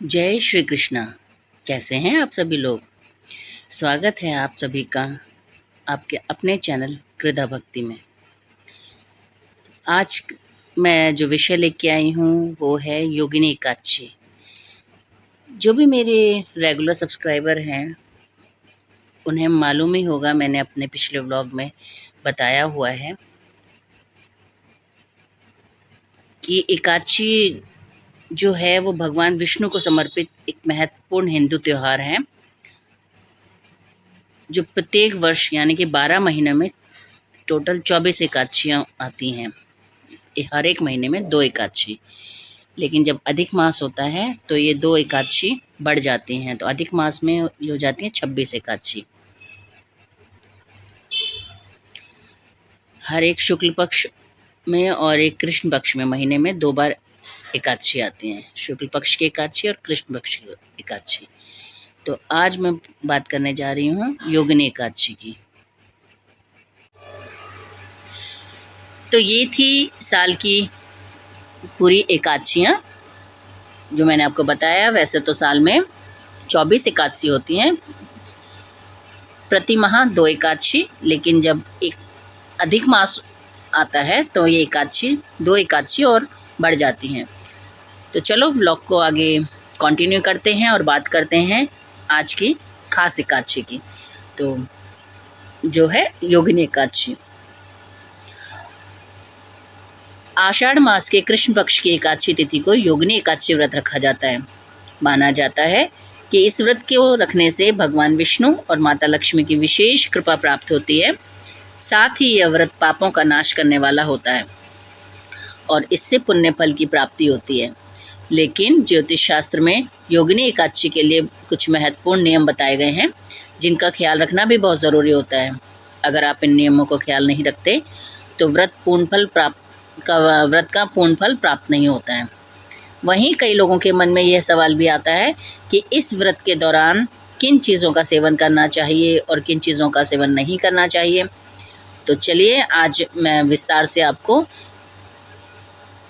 जय श्री कृष्णा। कैसे हैं आप सभी लोग। स्वागत है आप सभी का आपके अपने चैनल कृदा भक्ति में। आज मैं जो विषय लेके आई हूँ वो है योगिनी एकादशी। जो भी मेरे रेगुलर सब्सक्राइबर हैं उन्हें मालूम ही होगा, मैंने अपने पिछले व्लॉग में बताया हुआ है कि एकादशी जो है वो भगवान विष्णु को समर्पित एक महत्वपूर्ण हिंदू त्योहार है, जो प्रत्येक वर्ष यानी कि 12 महीने में टोटल 24 एकादशियाँ आती हैं। हर एक महीने में 2 एकादशी, लेकिन जब अधिक मास होता है तो ये 2 एकादशी बढ़ जाती हैं, तो अधिक मास में ये हो जाती हैं 26 एकादशी। हर एक शुक्ल पक्ष में और एक कृष्ण पक्ष में महीने में 2 बार एकादशी आती हैं, शुक्ल पक्ष की एकादशी और कृष्ण पक्ष की एकादशी। तो आज मैं बात करने जा रही हूँ योगिनी एकादशी की। तो ये थी साल की पूरी एकादशियाँ जो मैंने आपको बताया। वैसे तो साल में 24 एकादशी होती हैं, प्रति माह 2 एकादशी, लेकिन जब एक अधिक मास आता है तो ये एकादशी 2 एकादशी और बढ़ जाती हैं। तो चलो व्लॉग को आगे कंटिन्यू करते हैं और बात करते हैं आज की खास एकादशी की, तो जो है योगिनी एकादशी। आषाढ़ मास के कृष्ण पक्ष की एकादशी तिथि को योगिनी एकादशी व्रत रखा जाता है। माना जाता है कि इस व्रत को रखने से भगवान विष्णु और माता लक्ष्मी की विशेष कृपा प्राप्त होती है। साथ ही यह व्रत पापों का नाश करने वाला होता है और इससे पुण्य फल की प्राप्ति होती है। लेकिन ज्योतिष शास्त्र में योगिनी एकादशी के लिए कुछ महत्वपूर्ण नियम बताए गए हैं, जिनका ख्याल रखना भी बहुत ज़रूरी होता है। अगर आप इन नियमों को ख्याल नहीं रखते तो व्रत का पूर्ण फल प्राप्त नहीं होता है। वहीं कई लोगों के मन में यह सवाल भी आता है कि इस व्रत के दौरान किन चीज़ों का सेवन करना चाहिए और किन चीज़ों का सेवन नहीं करना चाहिए। तो चलिए आज मैं विस्तार से आपको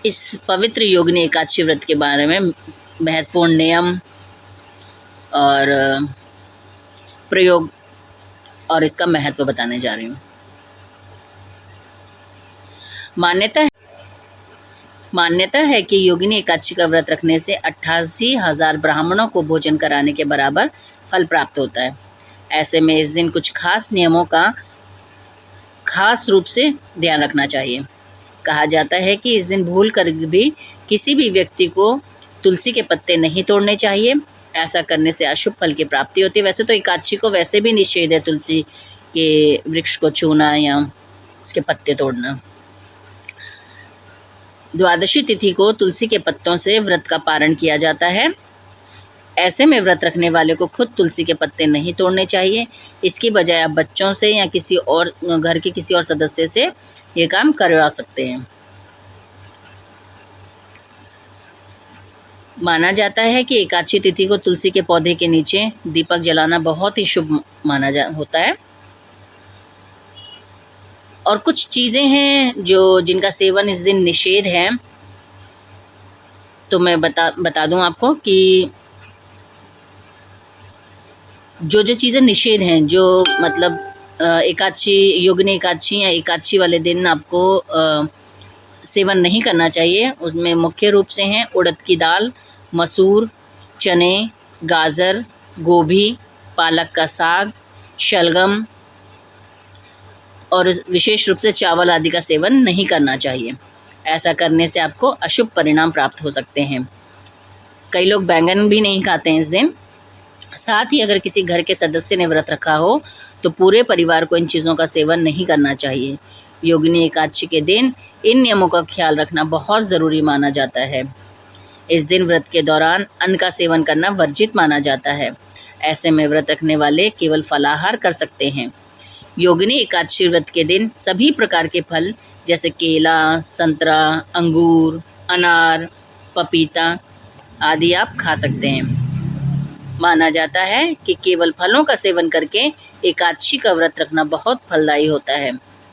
इस पवित्र योगिनी एकादशी व्रत के बारे में महत्वपूर्ण नियम और प्रयोग और इसका महत्व बताने जा रही हूँ। मान्यता है कि योगिनी एकादशी का व्रत रखने से 88,000 ब्राह्मणों को भोजन कराने के बराबर फल प्राप्त होता है। ऐसे में इस दिन कुछ खास नियमों का खास रूप से ध्यान रखना चाहिए। कहा जाता है कि इस दिन भूल कर भी किसी भी व्यक्ति को तुलसी के पत्ते नहीं तोड़ने चाहिए। ऐसा करने से अशुभ फल की प्राप्ति होती है। वैसे तो एकादशी को वैसे भी निषेध है तुलसी के वृक्ष को छूना या उसके पत्ते तोड़ना। द्वादशी तिथि को तुलसी के पत्तों से व्रत का पारण किया जाता है। ऐसे में व्रत रखने वाले को खुद तुलसी के पत्ते नहीं तोड़ने चाहिए। इसकी बजाय आप बच्चों से या किसी और घर के किसी और सदस्य से ये काम करवा सकते हैं। माना जाता है कि एकादशी तिथि को तुलसी के पौधे के नीचे दीपक जलाना बहुत ही शुभ होता है। और कुछ चीज़ें हैं जिनका सेवन इस दिन निषेध है। तो मैं बता दूं आपको कि जो चीज़ें निषेध हैं, जो मतलब एकादशी योगिनी एकादशी या एकादशी वाले दिन आपको सेवन नहीं करना चाहिए, उसमें मुख्य रूप से हैं उड़द की दाल, मसूर, चने, गाजर, गोभी, पालक का साग, शलगम और विशेष रूप से चावल आदि का सेवन नहीं करना चाहिए। ऐसा करने से आपको अशुभ परिणाम प्राप्त हो सकते हैं। कई लोग बैंगन भी नहीं खाते हैं इस दिन। साथ ही अगर किसी घर के सदस्य ने व्रत रखा हो तो पूरे परिवार को इन चीज़ों का सेवन नहीं करना चाहिए। योगिनी एकादशी के दिन इन नियमों का ख्याल रखना बहुत ज़रूरी माना जाता है। इस दिन व्रत के दौरान अन्न का सेवन करना वर्जित माना जाता है। ऐसे में व्रत रखने वाले केवल फलाहार कर सकते हैं। योगिनी एकादशी व्रत के दिन सभी प्रकार के फल जैसे केला, संतरा, अंगूर, अनार, पपीता आदि आप खा सकते हैं। माना जाता है कि केवल फलों का सेवन करके एकादशी का व्रत रखना बहुत फलदायी होता है।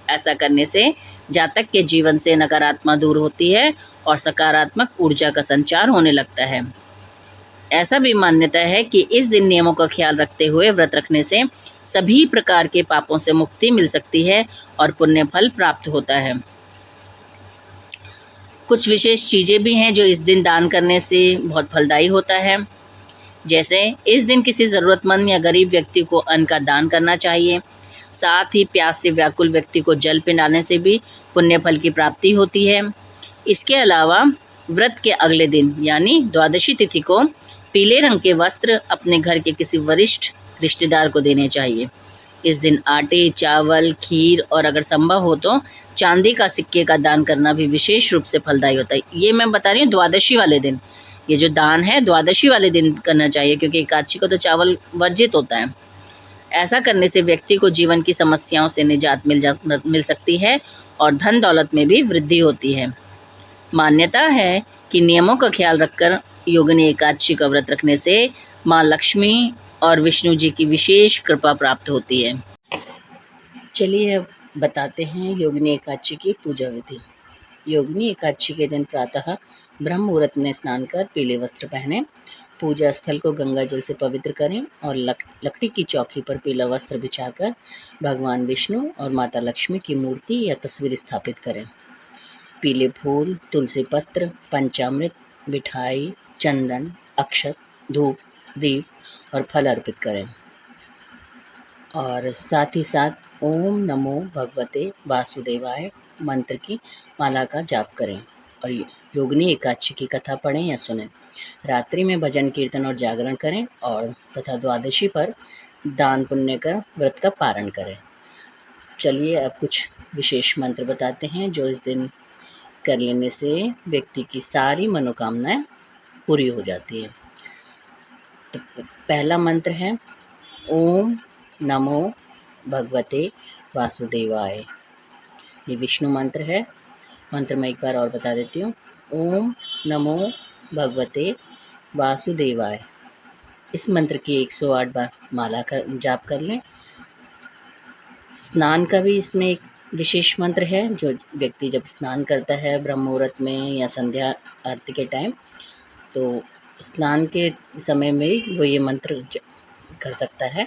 ऐसा करने से जातक के जीवन से नकारात्मकता दूर होती है और सकारात्मक ऊर्जा का संचार होने लगता है। ऐसा भी मान्यता है कि इस दिन नियमों का ख्याल रखते हुए व्रत रखने से सभी प्रकार के पापों से मुक्ति मिल सकती है और पुण्य फल प्राप्त होता है। कुछ विशेष चीज़ें भी हैं जो इस दिन दान करने से बहुत फलदायी होता है। जैसे इस दिन किसी ज़रूरतमंद या गरीब व्यक्ति को अन्न का दान करना चाहिए। साथ ही प्यास से व्याकुल व्यक्ति को जल पिलाने से भी पुण्य फल की प्राप्ति होती है। इसके अलावा व्रत के अगले दिन यानी द्वादशी तिथि को पीले रंग के वस्त्र अपने घर के किसी वरिष्ठ रिश्तेदार को देने चाहिए। इस दिन आटे, चावल, खीर और अगर संभव हो तो चांदी का सिक्के का दान करना भी विशेष रूप से फलदायी होता है। ये मैं बता रही हूँ द्वादशी वाले दिन, ये जो दान है द्वादशी वाले दिन करना चाहिए, क्योंकि एकादशी को तो चावल वर्जित होता है। ऐसा करने से व्यक्ति को जीवन की समस्याओं से निजात मिल सकती है और धन दौलत में भी वृद्धि होती है। मान्यता है कि नियमों का ख्याल रखकर योगिनी एकादशी का व्रत रखने से माँ लक्ष्मी और विष्णु जी की विशेष कृपा प्राप्त होती है। चलिए अब बताते हैं योगिनी एकादशी की पूजा विधि। योगिनी एकादशी के दिन प्रातः ब्रह्म मुहूर्त में स्नान कर पीले वस्त्र पहनें। पूजा स्थल को गंगा जल से पवित्र करें और लकड़ी की चौकी पर पीला वस्त्र बिछाकर भगवान विष्णु और माता लक्ष्मी की मूर्ति या तस्वीर स्थापित करें। पीले फूल, तुलसी पत्र, पंचामृत, मिठाई, चंदन, अक्षत, धूप, दीप और फल अर्पित करें। और साथ ही साथ ओम नमो भगवते वासुदेवाय मंत्र की माला का जाप करें और योगिनी एकादशी की कथा पढ़ें या सुनें। रात्रि में भजन कीर्तन और जागरण करें और तथा द्वादशी पर दान पुण्य का व्रत का पारण करें। चलिए अब कुछ विशेष मंत्र बताते हैं जो इस दिन कर लेने से व्यक्ति की सारी मनोकामनाएं पूरी हो जाती है। तो पहला मंत्र है ओम नमो भगवते वासुदेवाय। ये विष्णु मंत्र है। मंत्र मैं एक बार और बता देती हूँ। ओम नमो भगवते वासुदेवाय। इस मंत्र की 108 बार माला कर जाप कर लें। स्नान का भी इसमें एक विशेष मंत्र है जो व्यक्ति जब स्नान करता है ब्रह्म मुहूर्त में या संध्या आरती के टाइम, तो स्नान के समय में वो ये मंत्र कर सकता है।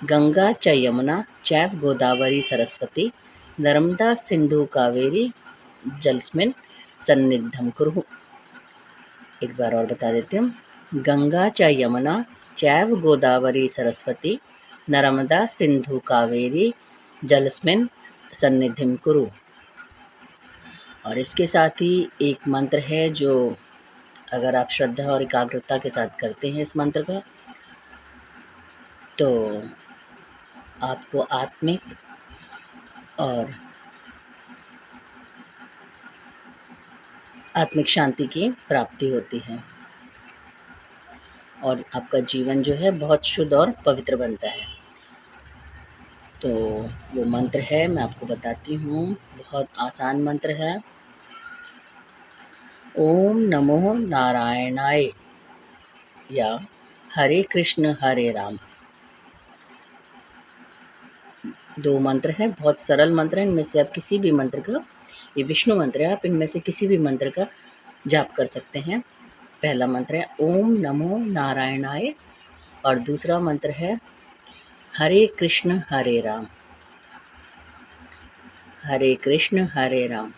गंगा च यमुना चैव गोदावरी सरस्वती नर्मदा सिंधु कावेरी जलस्मिन् सन्निधम कुरु। एक बार और बता देती हूँ। गंगा च यमुना चैव गोदावरी सरस्वती नर्मदा सिंधु कावेरी जलस्मिन् सन्निधिम कुरु। और इसके साथ ही एक मंत्र है जो अगर आप श्रद्धा और एकाग्रता के साथ करते हैं इस मंत्र का, तो आपको आत्मिक और आत्मिक शांति की प्राप्ति होती है और आपका जीवन जो है बहुत शुद्ध और पवित्र बनता है। तो वो मंत्र है, मैं आपको बताती हूँ। बहुत आसान मंत्र है। ओम नमो नारायणाय या हरे कृष्ण हरे राम। 2 मंत्र हैं, बहुत सरल मंत्र हैं। इनमें से आप किसी भी मंत्र का, ये विष्णु मंत्र है, आप इनमें से किसी भी मंत्र का जाप कर सकते हैं। पहला मंत्र है ओम नमो नारायणाय और दूसरा मंत्र है हरे कृष्ण हरे राम। हरे कृष्ण हरे राम।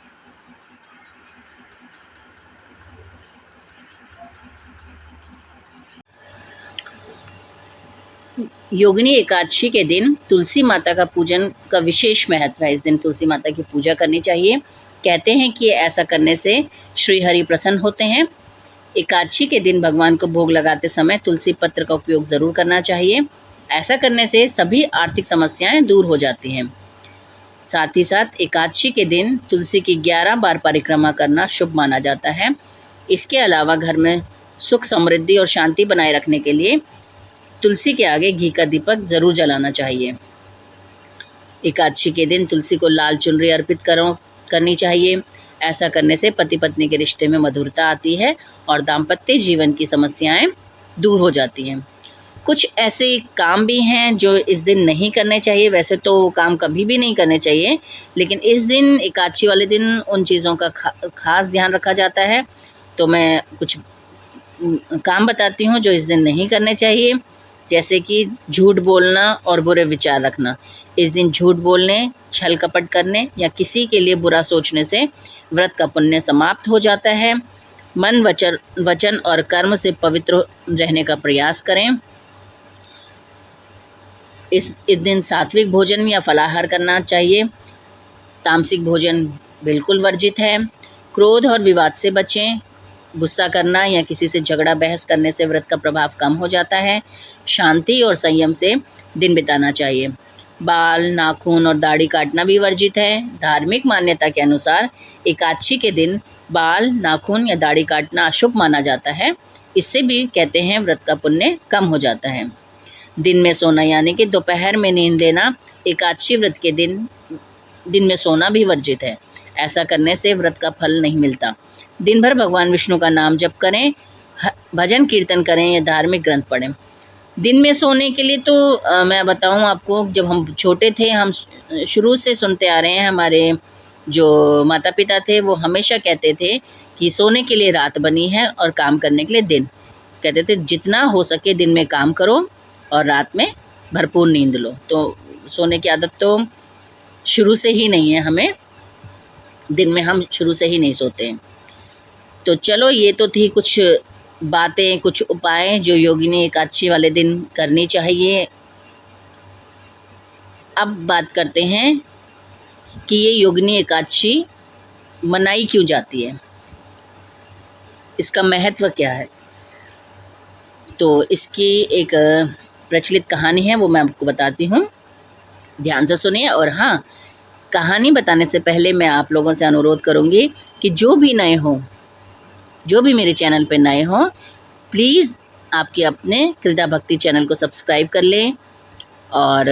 योगिनी एकादशी के दिन तुलसी माता का पूजन का विशेष महत्व है। इस दिन तुलसी माता की पूजा करनी चाहिए। कहते हैं कि ऐसा करने से श्री हरि प्रसन्न होते हैं। एकादशी के दिन भगवान को भोग लगाते समय तुलसी पत्र का उपयोग ज़रूर करना चाहिए। ऐसा करने से सभी आर्थिक समस्याएं दूर हो जाती हैं। साथ ही साथ एकादशी के दिन तुलसी की 11 बार परिक्रमा करना शुभ माना जाता है। इसके अलावा घर में सुख, समृद्धि और शांति बनाए रखने के लिए तुलसी के आगे घी का दीपक ज़रूर जलाना चाहिए। एकादशी के दिन तुलसी को लाल चुनरी अर्पित करनी चाहिए। ऐसा करने से पति पत्नी के रिश्ते में मधुरता आती है और दाम्पत्य जीवन की समस्याएं दूर हो जाती हैं। कुछ ऐसे काम भी हैं जो इस दिन नहीं करने चाहिए। वैसे तो काम कभी भी नहीं करने चाहिए, लेकिन इस दिन एकादशी वाले दिन उन चीज़ों का खास ध्यान रखा जाता है। तो मैं कुछ काम बताती हूँ जो इस दिन नहीं करने चाहिए, जैसे कि झूठ बोलना और बुरे विचार रखना। इस दिन झूठ बोलने, छल कपट करने या किसी के लिए बुरा सोचने से व्रत का पुण्य समाप्त हो जाता है। मन, वचन और कर्म से पवित्र रहने का प्रयास करें। इस दिन सात्विक भोजन या फलाहार करना चाहिए। तामसिक भोजन बिल्कुल वर्जित है। क्रोध और विवाद से बचें। गुस्सा करना या किसी से झगड़ा बहस करने से व्रत का प्रभाव कम हो जाता है। शांति और संयम से दिन बिताना चाहिए। बाल, नाखून और दाढ़ी काटना भी वर्जित है। धार्मिक मान्यता के अनुसार एकादशी के दिन बाल, नाखून या दाढ़ी काटना अशुभ माना जाता है। इससे भी कहते हैं व्रत का पुण्य कम हो जाता है। दिन में सोना यानी कि दोपहर में नींद लेना एकादशी व्रत के दिन में सोना भी वर्जित है। ऐसा करने से व्रत का फल नहीं मिलता। दिन भर भगवान विष्णु का नाम जप करें, भजन कीर्तन करें या धार्मिक ग्रंथ पढ़ें। दिन में सोने के लिए तो मैं बताऊं आपको, जब हम छोटे थे हम शुरू से सुनते आ रहे हैं, हमारे जो माता पिता थे वो हमेशा कहते थे कि सोने के लिए रात बनी है और काम करने के लिए दिन। कहते थे जितना हो सके दिन में काम करो और रात में भरपूर नींद लो। तो सोने की आदत तो शुरू से ही नहीं है हमें, दिन में हम शुरू से ही नहीं सोते हैं। तो चलो, ये तो थी कुछ बातें, कुछ उपाय जो योगिनी एकादशी वाले दिन करनी चाहिए। अब बात करते हैं कि ये योगिनी एकादशी मनाई क्यों जाती है, इसका महत्व क्या है। तो इसकी एक प्रचलित कहानी है, वो मैं आपको बताती हूँ, ध्यान से सुनिए। और हाँ, कहानी बताने से पहले मैं आप लोगों से अनुरोध करूँगी कि जो भी नए हों, जो भी मेरे चैनल पे नए हों, प्लीज़ आपके अपने क्रीडा भक्ति चैनल को सब्सक्राइब कर लें और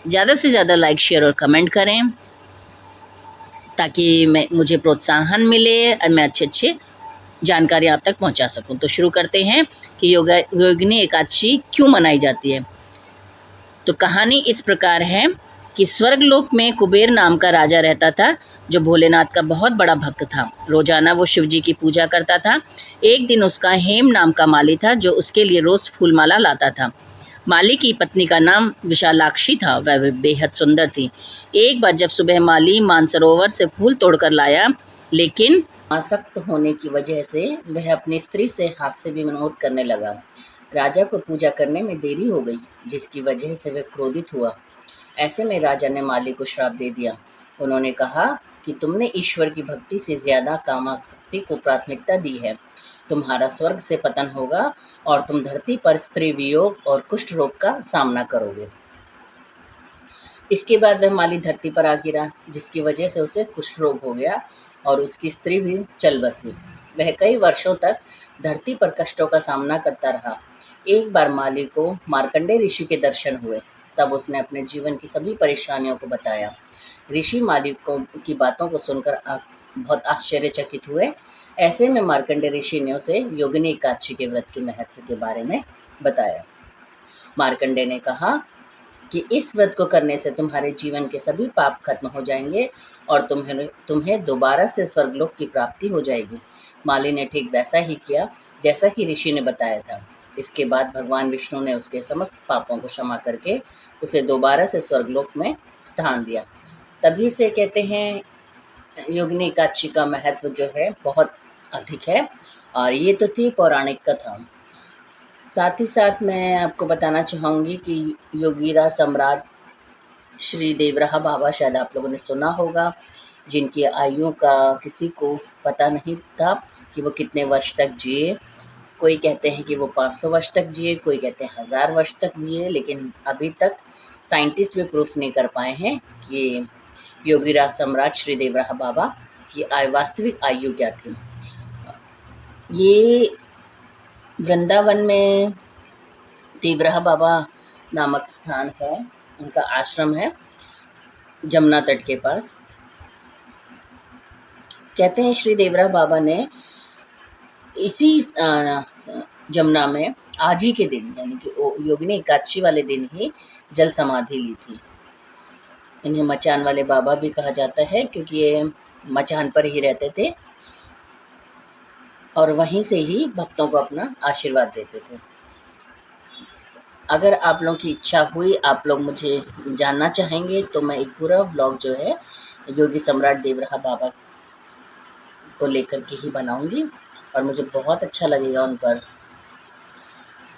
ज़्यादा से ज़्यादा लाइक, शेयर और कमेंट करें, ताकि मुझे प्रोत्साहन मिले और मैं अच्छे जानकारी आप तक पहुंचा सकूं। तो शुरू करते हैं कि योगिनी एकादशी क्यों मनाई जाती है। तो कहानी इस प्रकार है कि स्वर्गलोक में कुबेर नाम का राजा रहता था, जो भोलेनाथ का बहुत बड़ा भक्त था। रोजाना वो शिव जी की पूजा करता था। एक दिन उसका हेम नाम का माली था, जो उसके लिए रोज फूलमाला लाता था। माली की पत्नी का नाम विशालाक्षी था, वह बेहद सुंदर थी। एक बार जब सुबह माली मानसरोवर से फूल तोड़कर लाया, लेकिन आसक्त होने की वजह से वह अपनी स्त्री से हास्य विनोद करने लगा। राजा को पूजा करने में देरी हो गई, जिसकी वजह से वह क्रोधित हुआ। ऐसे में राजा ने माली को श्राप दे दिया। उन्होंने कहा कि तुमने ईश्वर की भक्ति से ज्यादा कामासक्ति को प्राथमिकता दी है। तुम्हारा स्वर्ग से पतन होगा और तुम धरती पर स्त्री वियोग और कुष्ठ रोग का सामना करोगे। इसके बाद वह माली धरती पर आ गिरा, जिसकी वजह से उसे कुष्ठ रोग हो गया और उसकी स्त्री भी चल बसी। वह कई वर्षों तक धरती पर कष्टों का सामना करता रहा। एक बार माली को मार्कंडेय ऋषि के दर्शन हुए। तब उसने अपने जीवन की सभी परेशानियों को बताया। ऋषि माली की बातों को सुनकर बहुत आश्चर्यचकित हुए। ऐसे में मार्कंडेय ऋषि ने उसे योगिनी एकादशी के व्रत के महत्व के बारे में बताया। मार्कंडेय ने कहा कि इस व्रत को करने से तुम्हारे जीवन के सभी पाप खत्म हो जाएंगे और तुम्हें दोबारा से स्वर्गलोक की प्राप्ति हो जाएगी। माली ने ठीक वैसा ही किया जैसा कि ऋषि ने बताया था। इसके बाद भगवान विष्णु ने उसके समस्त पापों को क्षमा करके उसे दोबारा से स्वर्गलोक में स्थान दिया। तभी से कहते हैं योगिनी एकादशी का महत्व जो है बहुत अधिक है। और ये तो थी पौराणिक कथा। साथ ही साथ मैं आपको बताना चाहूँगी कि योगीरा सम्राट श्री देवराहा बाबा, शायद आप लोगों ने सुना होगा, जिनकी आयु का किसी को पता नहीं था कि वो कितने वर्ष तक जिए। कोई कहते हैं कि वो 500 वर्ष तक जिए, कोई कहते हैं 1000 वर्ष तक जिए, लेकिन अभी तक साइंटिस्ट भी प्रूफ नहीं कर पाए हैं कि योगीराज सम्राट श्री देवराहा बाबा की वास्तविक आयु क्या थी। ये वृंदावन में देवराहा बाबा नामक स्थान है, उनका आश्रम है जमुना तट के पास। कहते हैं श्री देवराहा बाबा ने इसी जमुना में आज ही के दिन, यानी कि योगिनी एकादशी वाले दिन ही जल समाधि ली थी। इन्हें मचान वाले बाबा भी कहा जाता है, क्योंकि ये मचान पर ही रहते थे। और वहीं से ही भक्तों को अपना आशीर्वाद देते थे। अगर आप लोगों की इच्छा हुई, आप लोग मुझे जानना चाहेंगे, तो मैं एक पूरा व्लॉग जो है योगी सम्राट देवराहा बाबा को लेकर के ही बनाऊंगी, और मुझे बहुत अच्छा लगेगा उन पर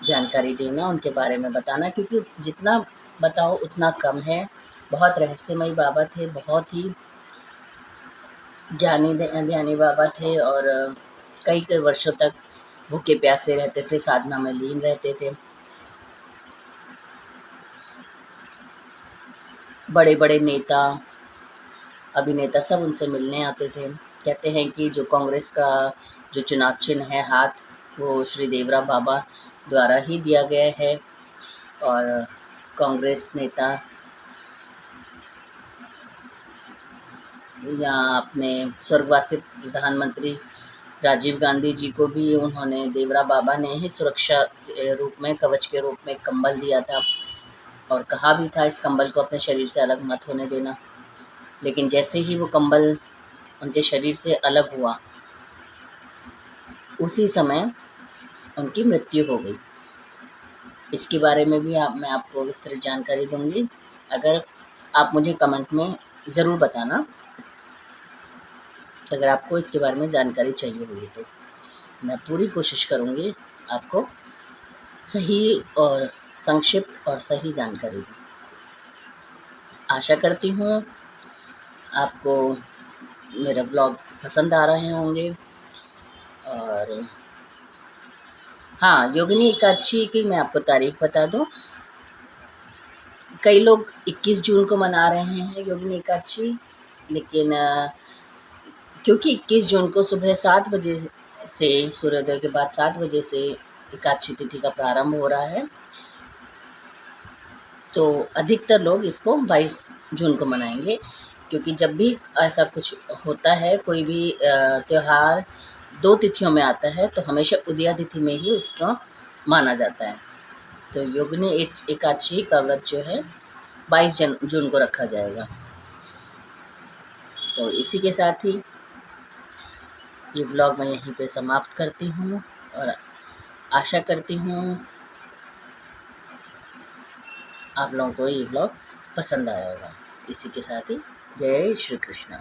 जानकारी देना, उनके बारे में बताना, क्योंकि जितना बताओ उतना कम है। बहुत रहस्यमयी बाबा थे, बहुत ही ध्यानी बाबा थे, और कई कई वर्षों तक भूखे प्यासे रहते थे, साधना में लीन रहते थे। बड़े बड़े नेता, अभिनेता सब उनसे मिलने आते थे। कहते हैं कि जो कांग्रेस का जो चुनाव चिन्ह है हाथ, वो श्री देवरा बाबा द्वारा ही दिया गया है, और कांग्रेस नेता या अपने स्वर्गवासी प्रधानमंत्री राजीव गांधी जी को भी उन्होंने, देवरा बाबा ने ही सुरक्षा के रूप में, कवच के रूप में कंबल दिया था, और कहा भी था इस कंबल को अपने शरीर से अलग मत होने देना। लेकिन जैसे ही वो कंबल उनके शरीर से अलग हुआ, उसी समय उनकी मृत्यु हो गई। इसके बारे में भी मैं आपको विस्तृत जानकारी दूंगी। अगर आप मुझे कमेंट में ज़रूर बताना, अगर आपको इसके बारे में जानकारी चाहिए होगी तो मैं पूरी कोशिश करूंगी आपको सही और संक्षिप्त और सही जानकारी दूँ। आशा करती हूँ आपको मेरा ब्लॉग पसंद आ रहे होंगे। और हाँ, योगिनी एकादशी की मैं आपको तारीख बता दूँ। कई लोग 21 जून को मना रहे हैं योगिनी एकादशी, लेकिन क्योंकि 21 जून को सुबह 7 बजे से, सूर्योदय के बाद 7 बजे से एकादशी तिथि का प्रारंभ हो रहा है, तो अधिकतर लोग इसको 22 जून को मनाएंगे। क्योंकि जब भी ऐसा कुछ होता है, कोई भी त्यौहार 2 तिथियों में आता है, तो हमेशा उदया तिथि में ही उसका माना जाता है। तो योगिनी एकादशी का व्रत जो है 22 जून को रखा जाएगा। तो इसी के साथ ही ये व्लॉग मैं यहीं पे समाप्त करती हूँ, और आशा करती हूँ आप लोगों को ये व्लॉग पसंद आया होगा। इसी के साथ ही जय श्री कृष्ण।